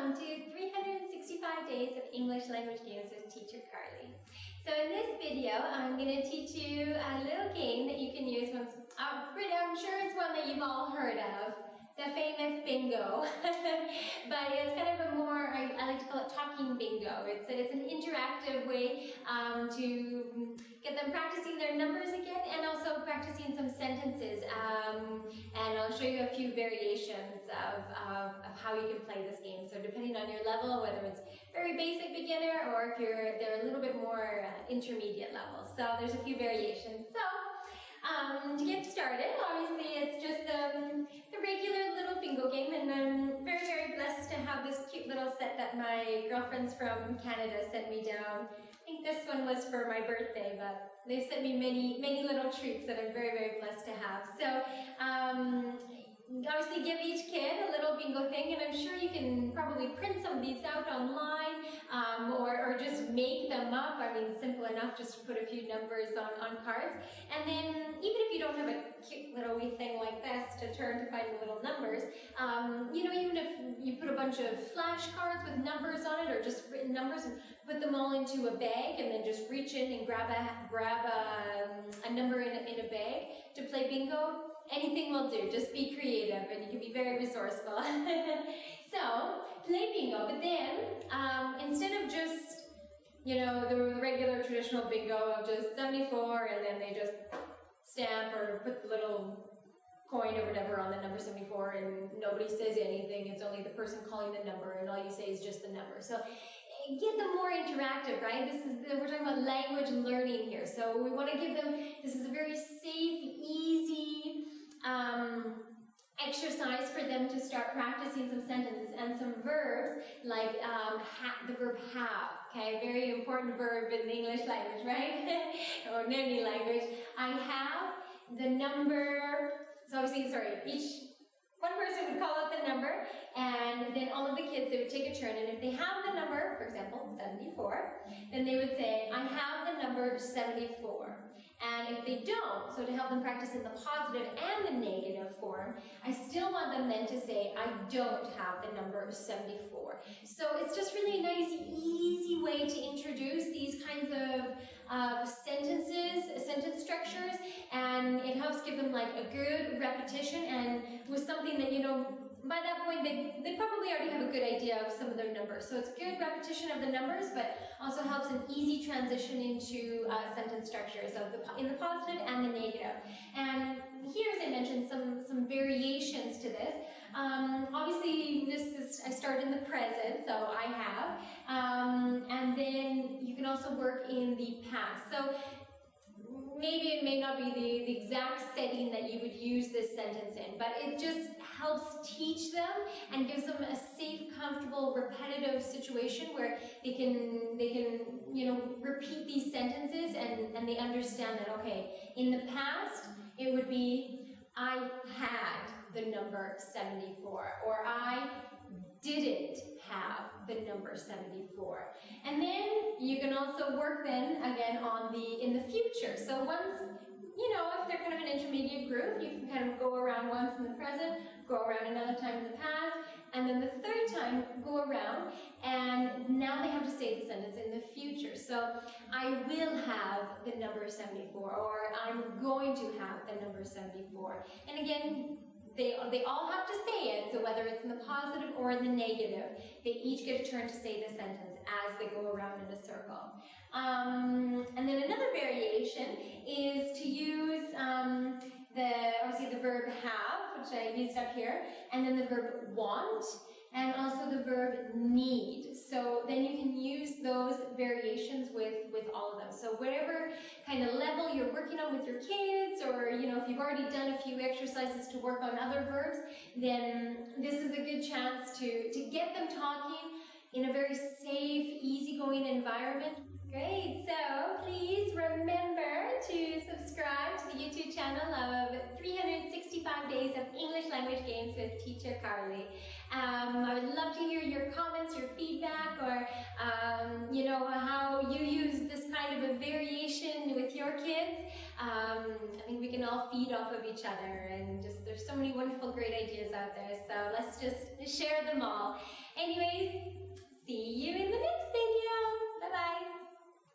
welcome to 365 Days of English Language Games with Teacher Carly. So in this video, I'm going to teach you a little game that you can use once. I'm sure it's one that you've all heard of, the famous bingo. But it's kind of a more, I like to call it talking bingo. It's an interactive way to get them practicing their numbers again and also practicing some sentences. And I'll show you a few variations of how you can play this game. So depending on your level, whether it's very basic beginner or if they're a little bit more intermediate level. So there's a few variations. So to get started, obviously it's just the regular little bingo game, and I'm very, very blessed to have this cute little set that my girlfriends from Canada sent me down. I think this one was for my birthday, but they've sent me many little treats that I'm very, very blessed to have. So obviously give each kid a little bingo thing, and I'm sure you can probably print some of these out online or just make them up. I mean, simple enough just to put a few numbers on cards. And then even if you don't have a cute little wee thing like this to turn to find the little numbers, even if you put a bunch of flashcards with numbers on it or just written numbers and put them all into a bag and then just reach in and grab a number in a bag to play bingo, anything will do. Just be creative and you can be very resourceful. So, play bingo, but then instead of just, the regular traditional bingo of just 74 and then they just stamp or put the little coin or whatever on the number 74 and nobody says anything, it's only the person calling the number and all you say is just the number. So get them more interactive, right? We're talking about language learning here. So we want to give them, this is a very safe, easy exercise for them to start practicing some sentences and some verbs like the verb have, okay? Very important verb in the English language, right? Or in any language. I have the number, so obviously, one person would call out the number, and then all of the kids, they would take a turn, and if they have the number, for example, 74, then they would say, I have the number 74. And if they don't, so to help them practice in the positive and the negative form, I still want them then to say, I don't have the number 74. So it's just really a nice, easy way to introduce these kinds of sentences, sentence structures, and it helps give them like a good repetition and with something that, by that point they probably already have a good idea of some of their numbers. So it's good repetition of the numbers, but also helps an easy transition into sentence structures in the positive and the negative. And here, as I mentioned, some variations to this. Obviously, I start in the present, so I have, and then you can also work in the past. So maybe it may not be the exact setting that you would use this sentence in, but it just helps teach them and gives them a safe, comfortable, repetitive situation where they can repeat these sentences and they understand that, okay, in the past, it would be, I had the number 74, or I didn't have the number 74. And then you can also work then again in the future. So once, if they're kind of an intermediate group, you can kind of go around once in the present, go around another time in the past, and then the third time go around, and now they have to say the sentence in the future. So I will have the number 74, or I'm going to have the number 74. And again, they all have to say it, so whether it's in the positive or in the negative, they each get a turn to say the sentence as they go around in a circle. And then another variation is to use obviously the verb have, which I used up here, and then the verb want, and also the verb need. So then you can use those variations with all of them. So whatever kind of level you're working on with your kids, or if you've already done a few exercises to work on other verbs, then this is a good chance to get them talking in a very safe, easygoing environment. Great, so please remember to subscribe to the YouTube channel of 365 Days of English Language Games with Teacher Carly. I would love to hear your comments, your feedback, or how you use this kind of a variation with your kids. I think we can all feed off of each other, and there's so many wonderful, great ideas out there, so let's just share them all. Anyways,